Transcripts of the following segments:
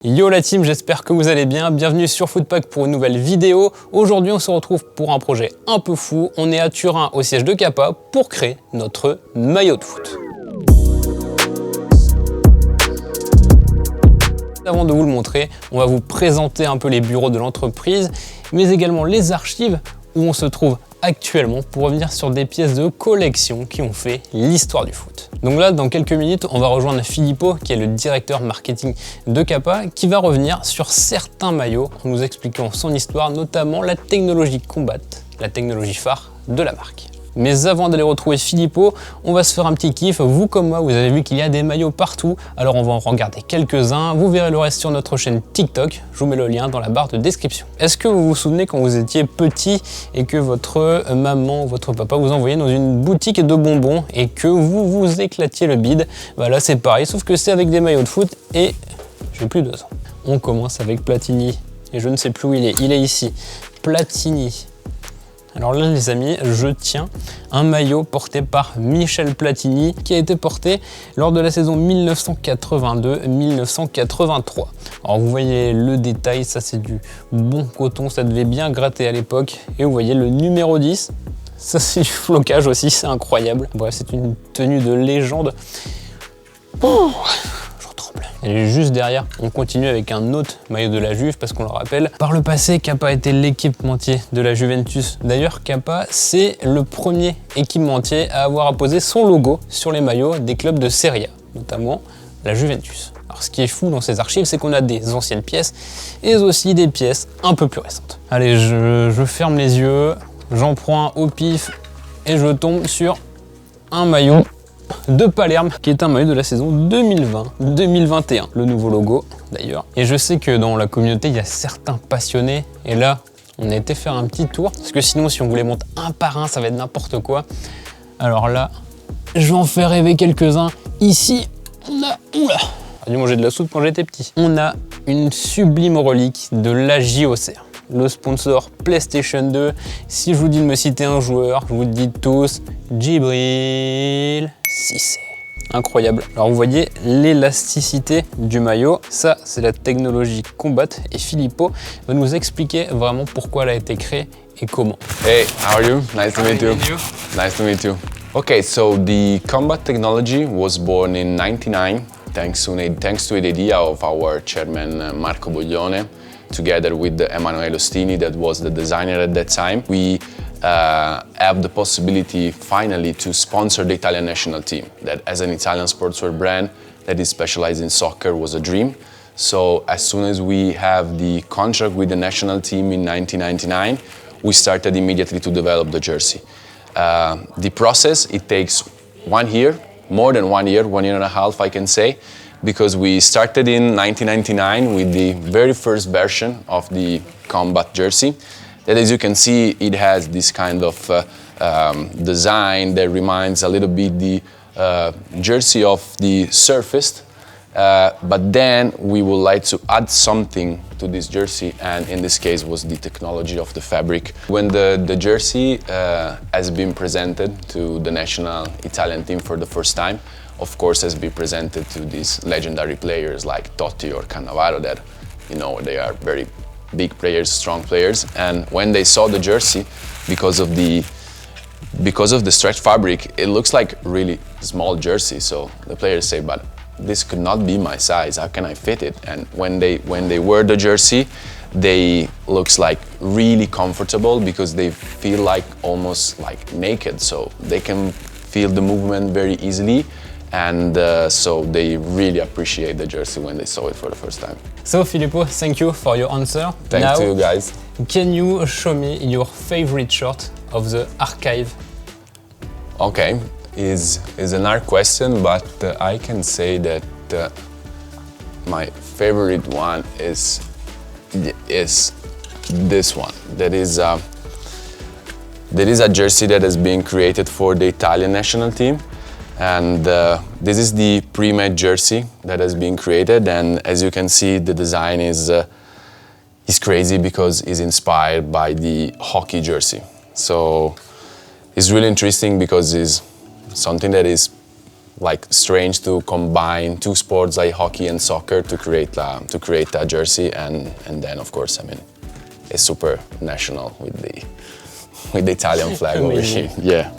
Yo la team, j'espère que vous allez bien, bienvenue sur Footpack pour une nouvelle vidéo. Aujourd'hui on se retrouve pour un projet un peu fou, on est à Turin au siège de Kappa pour créer notre maillot de foot. Avant de vous le montrer, on va vous présenter un peu les bureaux de l'entreprise, mais également les archives où on se trouve actuellement pour revenir sur des pièces de collection qui ont fait l'histoire du foot. Donc là, dans quelques minutes, on va rejoindre Filippo, qui est le directeur marketing de Kappa, qui va revenir sur certains maillots en nous expliquant son histoire, notamment la technologie Combat, la technologie phare de la marque. Mais avant d'aller retrouver Filippo, on va se faire un petit kiff. Vous comme moi, vous avez vu qu'il y a des maillots partout, alors on va en regarder quelques-uns. Vous verrez le reste sur notre chaîne TikTok, je vous mets le lien dans la barre de description. Est-ce que vous vous souvenez quand vous étiez petit et que votre maman ou votre papa vous envoyait dans une boutique de bonbons et que vous vous éclatiez le bide? Voilà, c'est pareil, sauf que c'est avec des maillots de foot et j'ai plus 2 ans. On commence avec Platini et je ne sais plus où il est ici. Platini. Alors là les amis, je tiens un maillot porté par Michel Platini qui a été porté lors de la saison 1982-1983. Alors vous voyez le détail, ça c'est du bon coton, ça devait bien gratter à l'époque. Et vous voyez le numéro 10, ça c'est du flocage aussi, c'est incroyable. Bref, c'est une tenue de légende. Oh, et juste derrière, on continue avec un autre maillot de la Juve parce qu'on le rappelle. Par le passé, Kappa était l'équipementier de la Juventus. D'ailleurs, Kappa, c'est le premier équipementier à avoir apposé son logo sur les maillots des clubs de Serie A, notamment la Juventus. Alors, ce qui est fou dans ces archives, c'est qu'on a des anciennes pièces et aussi des pièces un peu plus récentes. Allez, je ferme les yeux, j'en prends un au pif et je tombe sur un maillot de Palerme, qui est un maillot de la saison 2020-2021. Le nouveau logo, d'ailleurs. Et je sais que dans la communauté, il y a certains passionnés. Et là, on a été faire un petit tour. Parce que sinon, si on vous les montre un par un, ça va être n'importe quoi. Alors là, je vais en faire rêver quelques-uns. Ici, on a... Oula, j'ai dû manger de la soupe quand j'étais petit. On a une sublime relique de la JOCR. Le sponsor PlayStation 2. Si je vous dis de me citer un joueur, je vous le dis tous, Djibril Cissé. Incroyable. Alors vous voyez l'élasticité du maillot, ça c'est la technologie Combat et Filippo va nous expliquer vraiment pourquoi elle a été créée et comment. Hey, how are you? Nice to meet you. Nice to meet you. Okay, so the Combat technology was born in '99 thanks to the idea of our chairman Marco Boglione, together with Emanuele Ostini, that was the designer at that time. We have the possibility finally to sponsor the Italian national team. That as an Italian sportswear brand that is specialized in soccer was a dream. So as soon as we have the contract with the national team in 1999, we started immediately to develop the jersey. The process, it takes 1 year, more than 1 year, 1 year and a half I can say, because we started in 1999 with the very first version of the Combat jersey. That, as you can see, it has this kind of design that reminds a little bit the jersey of the Surfaced, but then we would like to add something to this jersey, and in this case was the technology of the fabric. When the jersey has been presented to the national Italian team for the first time, of course has been presented to these legendary players like Totti or Cannavaro that, you know, they are very big players, strong players, and when they saw the jersey, because of the stretch fabric, it looks like really small jersey. So the players say, but this could not be my size. How can I fit it? And when they wear the jersey, they looks like really comfortable because they feel like almost like naked. So they can feel the movement very easily. And so they really appreciate the jersey when they saw it for the first time. So Filippo, thank you for your answer. Thanks to you guys. Can you show me your favorite shirt of the archive? Okay, is an hard question, but I can say that my favorite one is this one. That is a jersey that has been created for the Italian national team. And this is the pre-made jersey that has been created, and as you can see, the design is crazy because it's inspired by the hockey jersey. So it's really interesting because it's something that is like strange to combine two sports like hockey and soccer to create a jersey, and then of course, I mean, it's super national with the Italian flag over here. Yeah.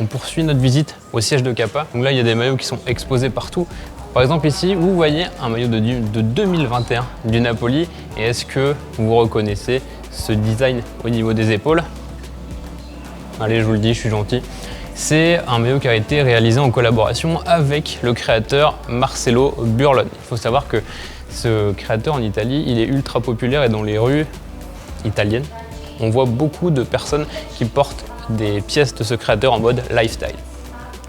On poursuit notre visite au siège de Kappa. Donc là, il y a des maillots qui sont exposés partout. Par exemple, ici, vous voyez un maillot de 2021 du Napoli. Et est-ce que vous reconnaissez ce design au niveau des épaules? Allez, je vous le dis, je suis gentil. C'est un maillot qui a été réalisé en collaboration avec le créateur Marcelo Burlone. Il faut savoir que ce créateur en Italie, il est ultra populaire et dans les rues italiennes, on voit beaucoup de personnes qui portent des pièces de ce créateur en mode lifestyle.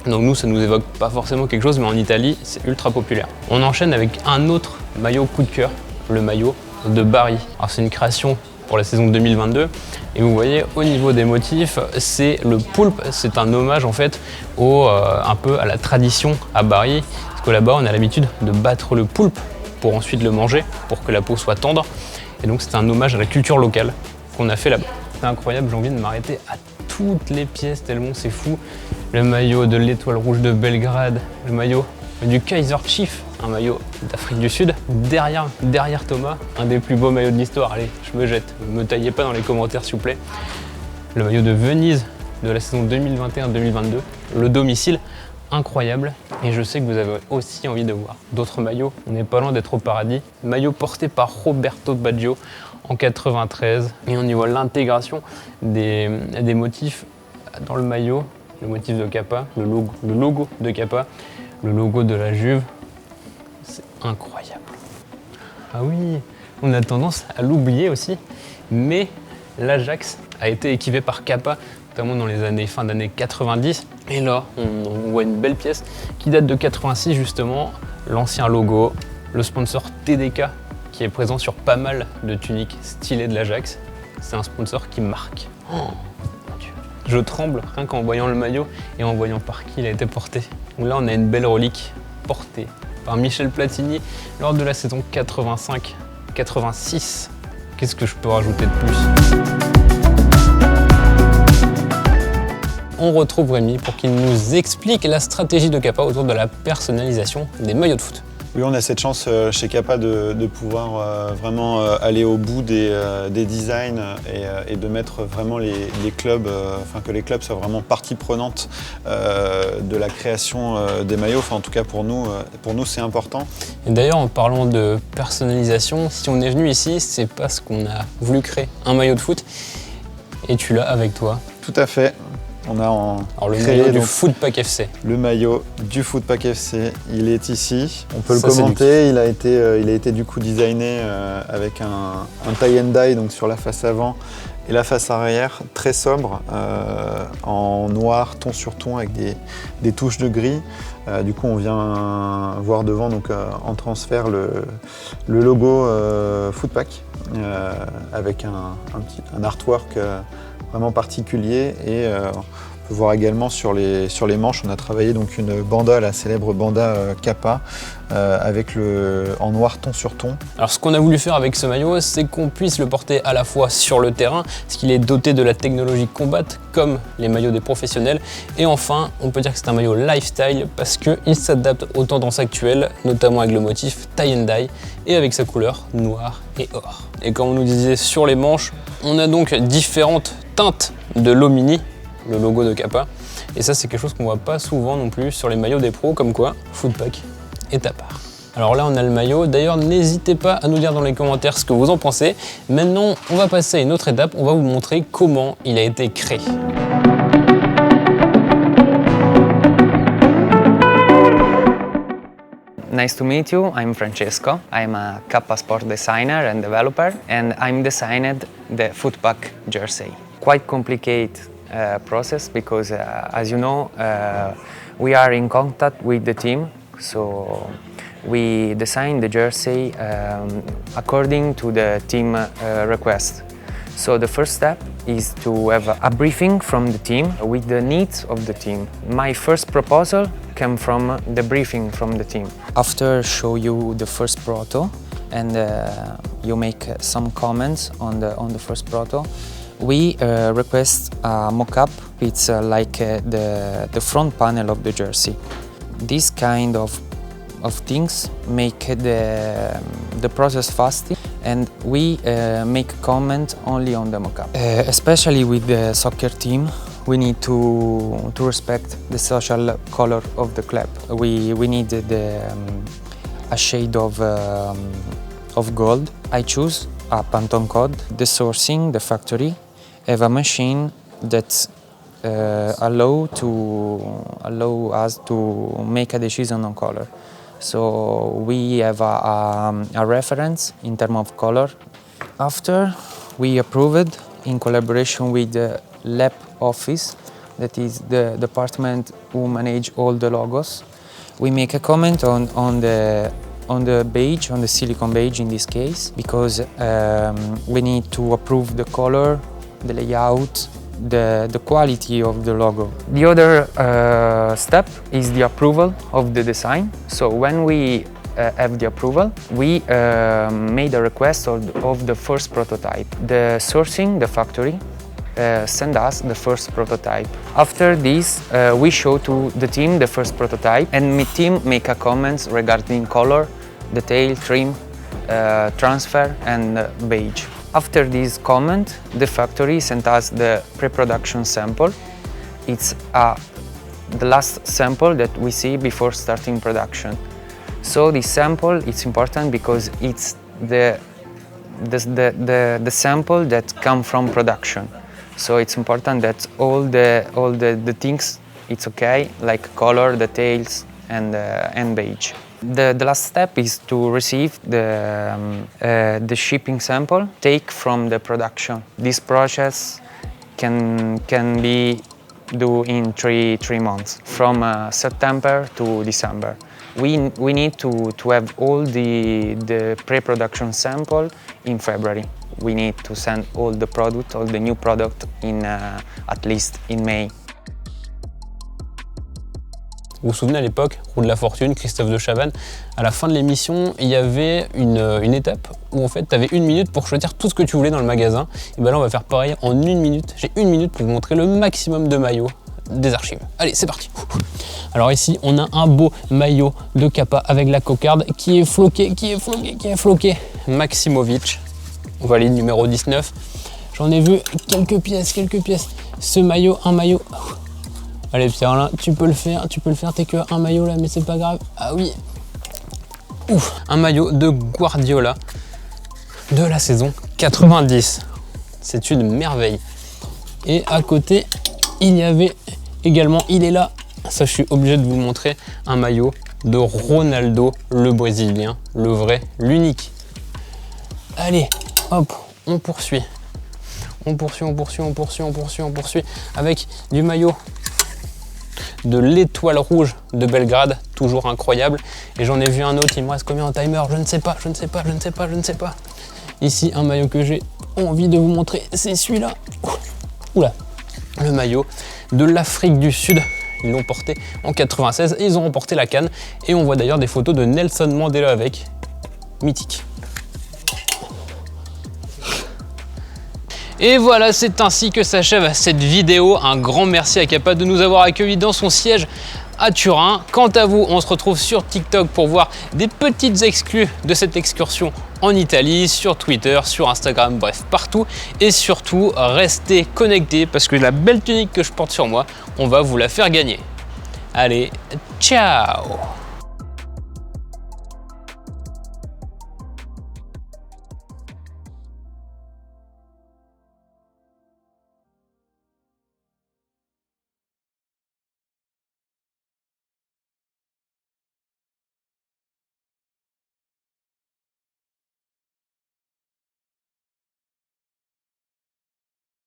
Donc nous, ça nous évoque pas forcément quelque chose, mais en Italie, c'est ultra populaire. On enchaîne avec un autre maillot coup de cœur, le maillot de Bari. Alors c'est une création pour la saison 2022, et vous voyez au niveau des motifs, c'est le poulpe, c'est un hommage en fait un peu à la tradition à Bari, parce que là-bas on a l'habitude de battre le poulpe pour ensuite le manger, pour que la peau soit tendre, et donc c'est un hommage à la culture locale qu'on a fait là-bas. C'est incroyable, j'ai envie de m'arrêter à toutes les pièces tellement c'est fou. Le maillot de l'Étoile Rouge de Belgrade, le maillot du Kaiser Chief, un maillot d'Afrique du Sud. Derrière Thomas, un des plus beaux maillots de l'histoire. Allez, je me jette, ne me taillez pas dans les commentaires s'il vous plaît. Le maillot de Venise de la saison 2021-2022, le domicile, incroyable. Et je sais que vous avez aussi envie de voir d'autres maillots. On n'est pas loin d'être au paradis. Maillot porté par Roberto Baggio en 93. Et on y voit l'intégration des motifs dans le maillot. Le motif de Kappa, le logo de Kappa, le logo de la Juve. C'est incroyable. Ah oui, on a tendance à l'oublier aussi, mais l'Ajax a été équipé par Kappa, notamment dans les fin d'années 90. Et là, on voit une belle pièce qui date de 86 justement, l'ancien logo, le sponsor TDK qui est présent sur pas mal de tuniques stylées de l'Ajax. C'est un sponsor qui marque. Oh, mon Dieu. Je tremble rien qu'en voyant le maillot et en voyant par qui il a été porté. Donc là, on a une belle relique portée par Michel Platini lors de la saison 85-86. Qu'est-ce que je peux rajouter de plus? On retrouve Rémi pour qu'il nous explique la stratégie de Kappa autour de la personnalisation des maillots de foot. Oui, on a cette chance chez Kappa de pouvoir vraiment aller au bout des designs et de mettre vraiment les clubs, que les clubs soient vraiment partie prenante de la création des maillots. Enfin, en tout cas pour nous c'est important. Et d'ailleurs, en parlant de personnalisation, si on est venu ici, c'est parce qu'on a voulu créer un maillot de foot et tu l'as avec toi. Tout à fait. On a Alors le maillot du Footpack FC. Le maillot du Footpack FC, il est ici. On peut le commenter. Il a été du coup designé avec un tie and dye donc sur la face avant et la face arrière, très sobre, en noir, ton sur ton avec des touches de gris. Du coup, on vient voir devant donc en transfert le logo Footpack avec un artwork vraiment particulier et on peut voir également sur les manches, on a travaillé donc une banda, la célèbre banda Kappa avec en noir ton sur ton. Alors ce qu'on a voulu faire avec ce maillot, c'est qu'on puisse le porter à la fois sur le terrain, parce qu'il est doté de la technologie combat comme les maillots des professionnels, et enfin on peut dire que c'est un maillot lifestyle parce qu'il s'adapte aux tendances actuelles, notamment avec le motif tie and dye et avec sa couleur noir et or. Et comme on nous disait sur les manches, on a donc différentes teintes de l'Omini, le logo de Kappa. Et ça, c'est quelque chose qu'on voit pas souvent non plus sur les maillots des pros, comme quoi Footpack est à part. Alors là, on a le maillot. D'ailleurs, n'hésitez pas à nous dire dans les commentaires ce que vous en pensez. Maintenant, on va passer à une autre étape. On va vous montrer comment il a été créé. Nice to meet you. I'm Francesco. I'm a Kappa sport designer and developer, and I'm designed the Footpack jersey. Quite complicated process because, as you know, we are in contact with the team, so we design the jersey according to the team request. So the first step is to have a briefing from the team with the needs of the team. My first proposal came from the briefing from the team. After show you the first proto, and you make some comments on the first proto. We request a mock-up. It's like the front panel of the jersey. This kind of things make the process fast, and we make comment only on the mock-up. Especially with the soccer team, we need to respect the social color of the club. We need a shade of gold. I choose a Pantone code. The sourcing, the factory, have a machine that allow us to make a decision on color. So we have a reference in terms of color. After we approved in collaboration with the lab office, that is the department who manage all the logos, we make a comment on the badge, on the silicone badge in this case, because we need to approve the color, the layout, the quality of the logo. The other step is the approval of the design. So when we have the approval, we made a request of the first prototype. The sourcing, the factory, send us the first prototype. After this, we show to the team the first prototype, and the team make a comments regarding color, detail, trim, transfer, and badge. After this comment, the factory sent us the pre-production sample. It's the last sample that we see before starting production. So this sample is important because it's the sample that come from production. So it's important that all the things it's okay, like color, details, and badge. The last step is to receive the shipping sample take from the production. This process can be do in three months, from September to December. We need to have all the pre-production sample in February. We need to send all the new product in at least in May. Vous vous souvenez à l'époque, Roue de la Fortune, Christophe de Chavannes, à la fin de l'émission, il y avait une étape où en fait tu avais 1 minute pour choisir tout ce que tu voulais dans le magasin. Et ben là on va faire pareil en 1 minute. J'ai 1 minute pour vous montrer le maximum de maillots des archives. Allez, c'est parti. Alors ici on a un beau maillot de Kappa avec la cocarde qui est floqué, Maximovic, valide numéro 19. J'en ai vu quelques pièces. Ce maillot, un maillot. Allez Pierre, là, tu peux le faire, t'es que un maillot là, mais c'est pas grave. Ah oui. Ouf, un maillot de Guardiola de la saison 90. C'est une merveille. Et à côté, il y avait également, il est là, ça je suis obligé de vous le montrer, un maillot de Ronaldo, le Brésilien, le vrai, l'unique. Allez, hop, on poursuit. On poursuit avec du maillot de l'Étoile Rouge de Belgrade, toujours incroyable. Et j'en ai vu un autre, il me reste combien en timer? Je ne sais pas. Ici, un maillot que j'ai envie de vous montrer, c'est celui-là. Oula, le maillot de l'Afrique du Sud. Ils l'ont porté en 96 et ils ont remporté la CAN. Et on voit d'ailleurs des photos de Nelson Mandela avec. Mythique. Et voilà, c'est ainsi que s'achève cette vidéo. Un grand merci à Kappa de nous avoir accueillis dans son siège à Turin. Quant à vous, on se retrouve sur TikTok pour voir des petites exclus de cette excursion en Italie, sur Twitter, sur Instagram, bref, partout. Et surtout, restez connectés parce que la belle tunique que je porte sur moi, on va vous la faire gagner. Allez, ciao!